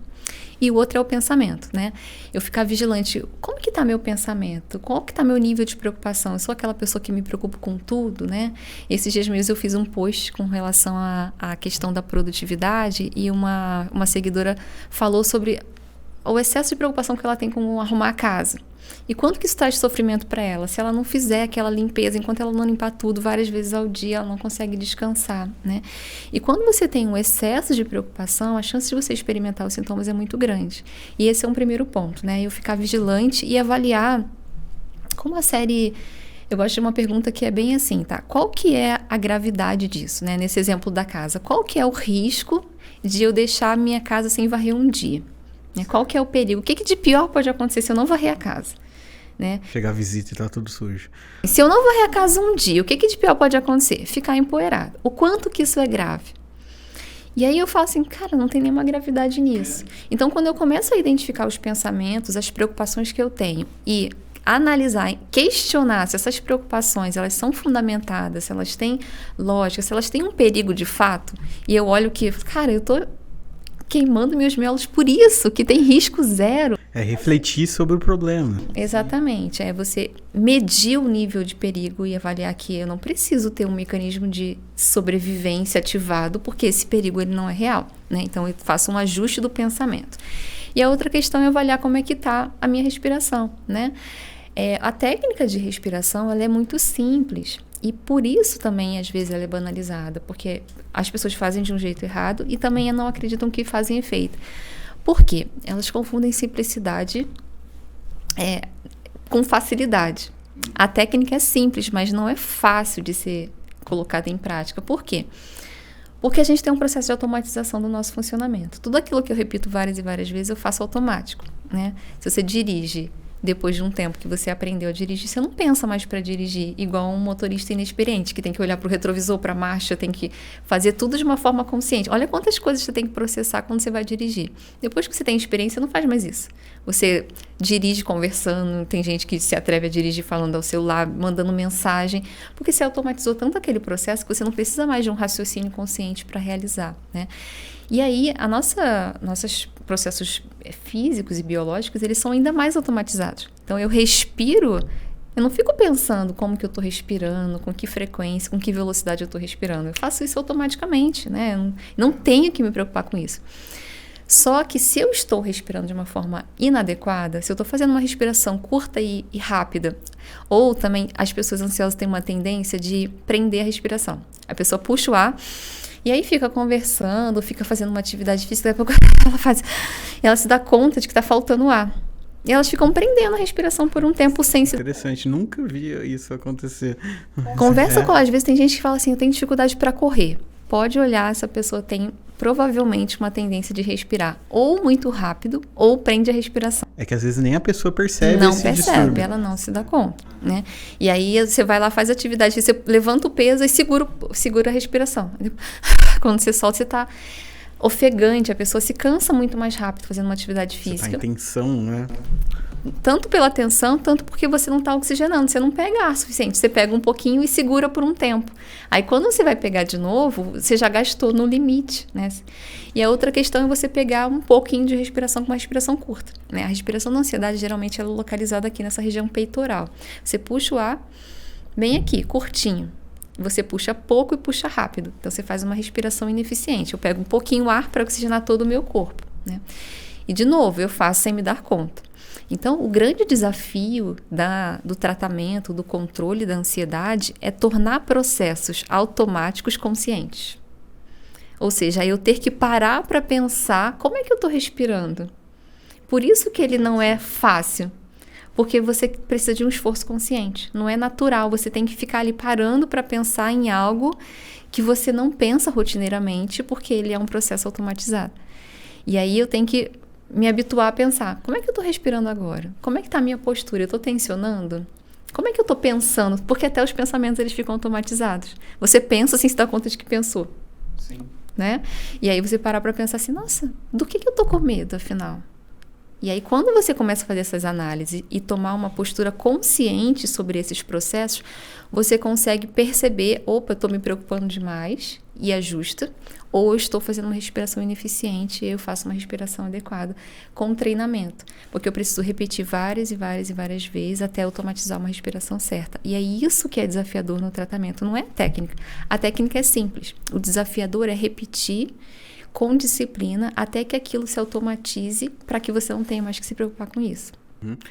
e o outro é o pensamento, né? Eu ficar vigilante, como que tá meu pensamento? Qual que tá meu nível de preocupação? Eu sou aquela pessoa que me preocupa com tudo, né? Esses dias mesmo eu fiz um post com relação à questão da produtividade e uma seguidora falou sobre o excesso de preocupação que ela tem com arrumar a casa. E quanto que isso traz sofrimento para ela? Se ela não fizer aquela limpeza, enquanto ela não limpar tudo várias vezes ao dia, ela não consegue descansar, né? E quando você tem um excesso de preocupação, a chance de você experimentar os sintomas é muito grande. E esse é um primeiro ponto, né? Eu ficar vigilante e avaliar como a série... Eu gosto de uma pergunta que é bem assim, tá? Qual que é a gravidade disso, né? Nesse exemplo da casa. Qual que é o risco de eu deixar a minha casa sem varrer um dia? Qual que é o perigo? O que de pior pode acontecer se eu não varrer a casa? Né? Chegar a visita e tá tudo sujo. Se eu não varrer a casa um dia, o que de pior pode acontecer? Ficar empoeirado. O quanto que isso é grave? E aí eu falo assim, cara, não tem nenhuma gravidade nisso. Então, quando eu começo a identificar os pensamentos, as preocupações que eu tenho e analisar, questionar se essas preocupações, elas são fundamentadas, se elas têm lógica, se elas têm um perigo de fato, e eu olho que, cara, eu tô queimando meus miolos por isso, que tem risco zero. É refletir sobre o problema. Exatamente. É você medir o nível de perigo e avaliar que eu não preciso ter um mecanismo de sobrevivência ativado, porque esse perigo ele não é real, né? Então, eu faço um ajuste do pensamento. E a outra questão é avaliar como é que está a minha respiração, né? A técnica de respiração, ela é muito simples. E por isso também, às vezes, ela é banalizada, porque as pessoas fazem de um jeito errado e também não acreditam que fazem efeito. Por quê? Elas confundem simplicidade com facilidade. A técnica é simples, mas não é fácil de ser colocada em prática. Por quê? Porque a gente tem um processo de automatização do nosso funcionamento. Tudo aquilo que eu repito várias e várias vezes, eu faço automático, né? Se você dirige, depois de um tempo que você aprendeu a dirigir, você não pensa mais para dirigir, igual um motorista inexperiente, que tem que olhar para o retrovisor, para a marcha, tem que fazer tudo de uma forma consciente. Olha quantas coisas você tem que processar quando você vai dirigir. Depois que você tem experiência, não faz mais isso. Você dirige conversando, tem gente que se atreve a dirigir falando ao celular, mandando mensagem, porque você automatizou tanto aquele processo que você não precisa mais de um raciocínio consciente para realizar, né? E aí, nossos processos físicos e biológicos, eles são ainda mais automatizados. Então, eu respiro, eu não fico pensando como que eu estou respirando, com que frequência, com que velocidade eu estou respirando. Eu faço isso automaticamente, né? Não tenho que me preocupar com isso. Só que se eu estou respirando de uma forma inadequada, se eu estou fazendo uma respiração curta e rápida, ou também as pessoas ansiosas têm uma tendência de prender a respiração. A pessoa puxa o ar e aí fica conversando, fica fazendo uma atividade física, daqui a pouco ela se dá conta de que está faltando ar. E elas ficam prendendo a respiração por um tempo sem se... Interessante, nunca vi isso acontecer. Conversa com ela, às vezes tem gente que fala assim, eu tenho dificuldade para correr. Pode olhar, essa pessoa tem provavelmente uma tendência de respirar ou muito rápido ou prende a respiração. É que às vezes nem a pessoa percebe não esse percebe, distúrbio. ela não se dá conta, né? E aí você vai lá, faz atividade, você levanta o peso e segura a respiração. Quando você solta, você está ofegante, a pessoa se cansa muito mais rápido fazendo uma atividade física. Você tá em tensão, né? Tanto pela tensão, tanto porque você não está oxigenando, você não pega ar suficiente, você pega um pouquinho e segura por um tempo. Aí quando você vai pegar de novo, você já gastou no limite, né? E a outra questão é você pegar um pouquinho de respiração com uma respiração curta, né? A respiração da ansiedade geralmente ela é localizada aqui nessa região peitoral. Você puxa o ar bem aqui, curtinho. Você puxa pouco e puxa rápido. Então você faz uma respiração ineficiente. Eu pego um pouquinho o ar para oxigenar todo o meu corpo, né? E de novo, eu faço sem me dar conta. Então, o grande desafio do tratamento, do controle da ansiedade é tornar processos automáticos conscientes. Ou seja, eu ter que parar para pensar como é que eu estou respirando. Por isso que ele não é fácil, porque você precisa de um esforço consciente. Não é natural, você tem que ficar ali parando para pensar em algo que você não pensa rotineiramente, porque ele é um processo automatizado. E aí eu tenho que me habituar a pensar, como é que eu estou respirando agora? Como é que está a minha postura? Eu estou tensionando? Como é que eu estou pensando? Porque até os pensamentos eles ficam automatizados. Você pensa sem se dar conta de que pensou. Sim. Né? E aí você parar para pensar assim, nossa, do que eu estou com medo, afinal? E aí quando você começa a fazer essas análises e tomar uma postura consciente sobre esses processos, você consegue perceber, opa, eu estou me preocupando demais e ajusta, ou eu estou fazendo uma respiração ineficiente e eu faço uma respiração adequada com treinamento. Porque eu preciso repetir várias e várias e várias vezes até automatizar uma respiração certa. E é isso que é desafiador no tratamento, não é a técnica. A técnica é simples. O desafiador é repetir com disciplina até que aquilo se automatize para que você não tenha mais que se preocupar com isso.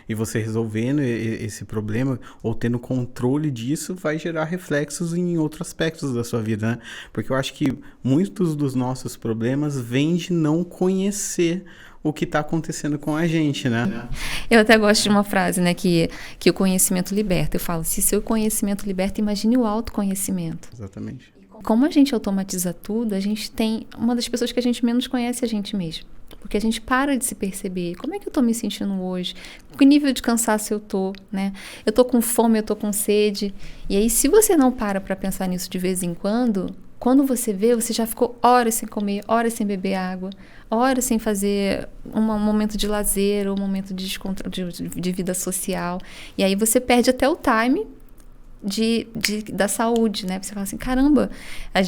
E você resolvendo esse problema ou tendo controle disso vai gerar reflexos em outros aspectos da sua vida, né? Porque eu acho que muitos dos nossos problemas vêm de não conhecer o que está acontecendo com a gente, né? Eu até gosto de uma frase, né, que o conhecimento liberta. Eu falo, se seu conhecimento liberta, imagine o autoconhecimento. Exatamente. Como a gente automatiza tudo, a gente tem uma das pessoas que a gente menos conhece a gente mesmo. Porque a gente para de se perceber. Como é que eu tô me sentindo hoje? Que nível de cansaço eu tô, né? Eu tô com fome, eu tô com sede. E aí, se você não para pensar nisso de vez em quando você vê, você já ficou horas sem comer, horas sem beber água, horas sem fazer um momento de lazer ou um momento de vida social. E aí você perde até o time da saúde, né? Você fala assim, caramba,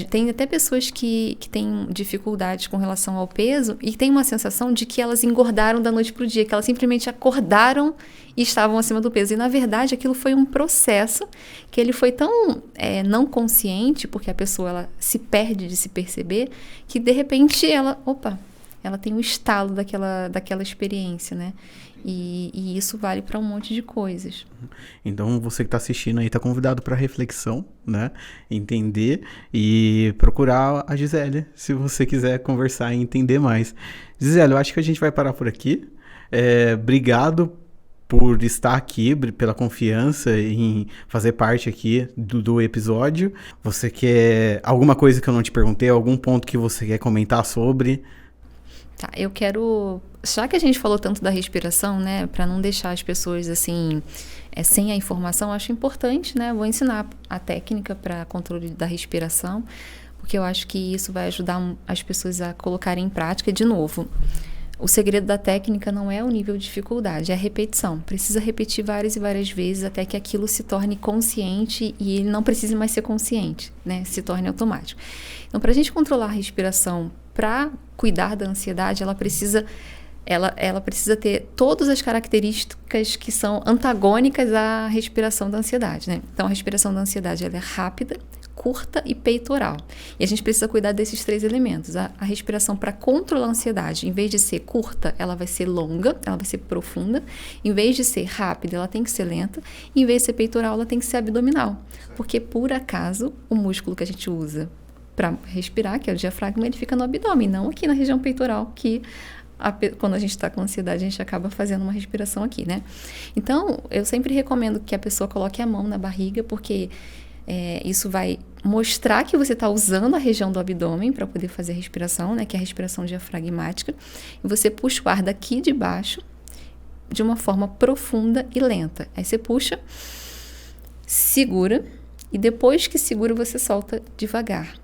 tem até pessoas que têm dificuldades com relação ao peso e tem uma sensação de que elas engordaram da noite para o dia, que elas simplesmente acordaram e estavam acima do peso. E, na verdade, aquilo foi um processo que ele foi tão não consciente, porque a pessoa ela se perde de se perceber, que, de repente, ela tem um estalo daquela experiência, né? E isso vale para um monte de coisas. Então, você que está assistindo aí está convidado para reflexão, né? Entender e procurar a Gisele, se você quiser conversar e entender mais. Gisele, eu acho que a gente vai parar por aqui. Obrigado por estar aqui, pela confiança em fazer parte aqui do episódio. Você quer alguma coisa que eu não te perguntei, algum ponto que você quer comentar sobre? Tá, eu quero... Já que a gente falou tanto da respiração, né, para não deixar as pessoas assim, sem a informação, acho importante, né, vou ensinar a técnica para controle da respiração, porque eu acho que isso vai ajudar as pessoas a colocarem em prática de novo. O segredo da técnica não é o nível de dificuldade, é a repetição. Precisa repetir várias e várias vezes até que aquilo se torne consciente e ele não precise mais ser consciente, né? Se torne automático. Então, para a gente controlar a respiração, para cuidar da ansiedade, ela precisa ter todas as características que são antagônicas à respiração da ansiedade, né? Então, a respiração da ansiedade ela é rápida, curta e peitoral. E a gente precisa cuidar desses 3 elementos. A respiração para controlar a ansiedade, em vez de ser curta, ela vai ser longa, ela vai ser profunda. Em vez de ser rápida, ela tem que ser lenta. E em vez de ser peitoral, ela tem que ser abdominal. Porque, por acaso, o músculo que a gente usa para respirar, que é o diafragma, ele fica no abdômen, não aqui na região peitoral, que quando a gente está com ansiedade, a gente acaba fazendo uma respiração aqui, né? Então, eu sempre recomendo que a pessoa coloque a mão na barriga, porque isso vai mostrar que você está usando a região do abdômen para poder fazer a respiração, né, que é a respiração diafragmática. E você puxa o ar daqui de baixo de uma forma profunda e lenta. Aí você puxa, segura e depois que segura você solta devagar.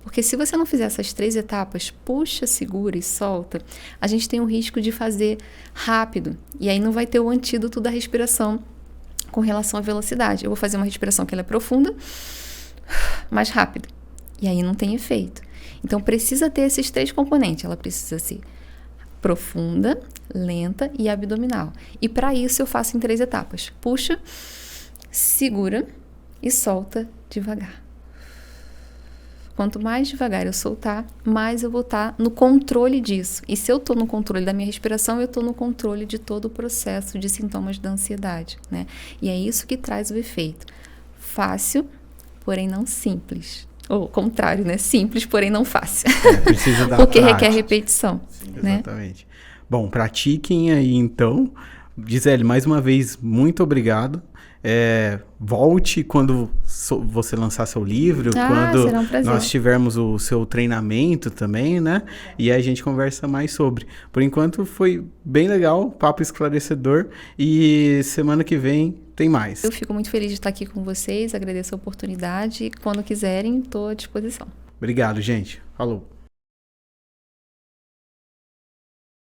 Porque se você não fizer essas 3 etapas, puxa, segura e solta, a gente tem o risco de fazer rápido. E aí não vai ter o antídoto da respiração com relação à velocidade. Eu vou fazer uma respiração que ela é profunda, mais rápida. E aí não tem efeito. Então, precisa ter esses 3 componentes. Ela precisa ser profunda, lenta e abdominal. E para isso eu faço em 3 etapas. Puxa, segura e solta devagar. Quanto mais devagar eu soltar, mais eu vou estar no controle disso. E se eu estou no controle da minha respiração, eu estou no controle de todo o processo de sintomas da ansiedade, né? E é isso que traz o efeito. Fácil, porém não simples. Ou contrário, né? Simples, porém não fácil. Precisa dar porque prática. requer repetição. Sim, né? Exatamente. Bom, pratiquem aí então. Gisele, mais uma vez, muito obrigado. Volte quando você lançar seu livro, quando será um prazer. nós tivermos o seu treinamento também, né? E aí a gente conversa mais sobre. Por enquanto foi bem legal, papo esclarecedor, e semana que vem tem mais. Eu fico muito feliz de estar aqui com vocês, agradeço a oportunidade e quando quiserem, estou à disposição. Obrigado, gente. Falou.